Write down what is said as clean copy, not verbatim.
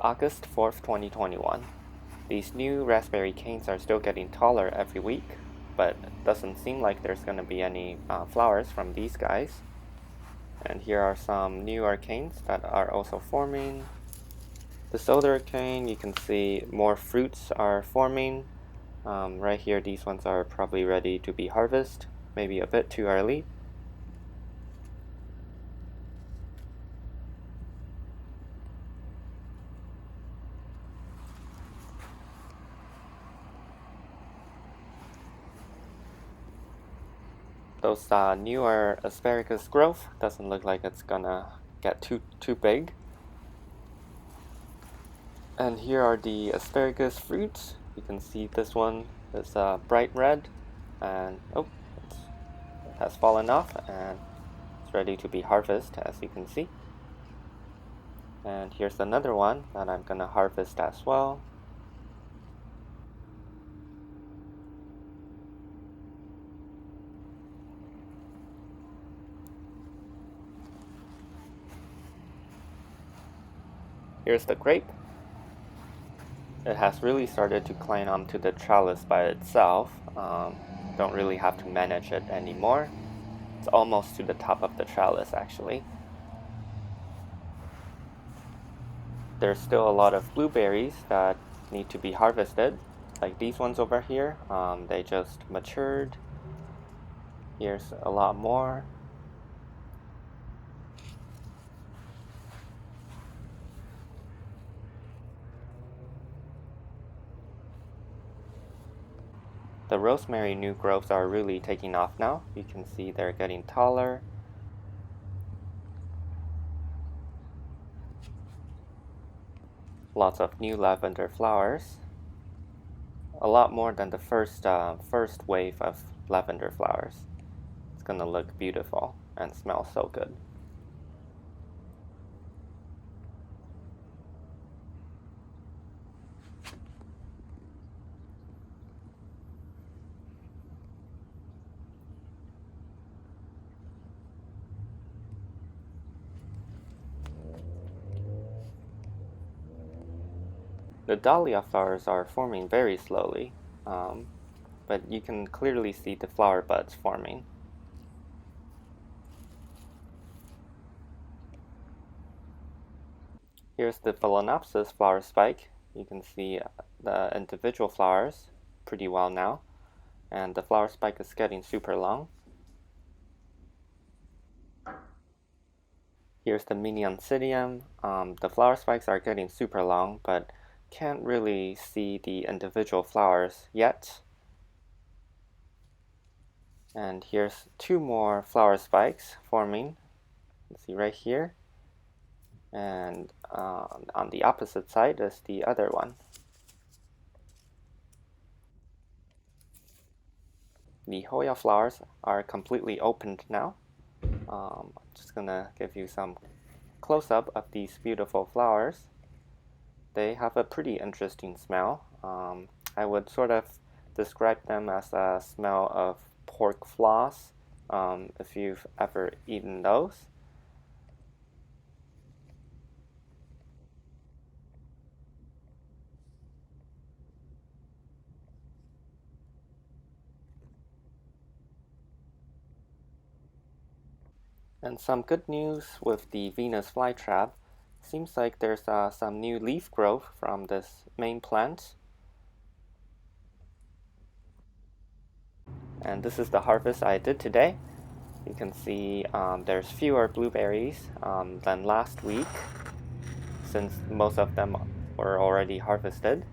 August 4th, 2021. These new raspberry canes are still getting taller every week, but it doesn't seem like there's going to be any flowers from these guys. And here are some newer canes that are also forming. This older cane, you can see more fruits are forming. Right here, these ones are probably ready to be harvested, maybe a bit too early. Those newer asparagus growth doesn't look like it's gonna get too big. And here are the asparagus fruits. You can see this one is bright red, and it has fallen off and it's ready to be harvested, as you can see. And here's another one that I'm gonna harvest as well. Here's the grape. It has really started to climb onto the trellis by itself. Don't really have to manage it anymore. It's almost to the top of the trellis, actually. There's still a lot of blueberries that need to be harvested, like these ones over here. They just matured. Here's a lot more. The rosemary new growths are really taking off now. You can see they're getting taller. Lots of new lavender flowers. A lot more than the first wave of lavender flowers. It's gonna look beautiful and smell so good. The dahlia flowers are forming very slowly, but you can clearly see the flower buds forming. Here's the phalaenopsis flower spike. You can see the individual flowers pretty well now, and the flower spike is getting super long. Here's the mini oncicidium. The flower spikes are getting super long, but can't really see the individual flowers yet. And here's two more flower spikes forming. You can see right here. And on the opposite side is the other one. The Hoya flowers are completely opened now. I'm just gonna give you some close-up of these beautiful flowers. They have a pretty interesting smell. I would sort of describe them as a smell of pork floss, if you've ever eaten those. And some good news with the Venus flytrap. Seems like there's some new leaf growth from this main plant. And this is the harvest I did today. You can see there's fewer blueberries than last week, since most of them were already harvested.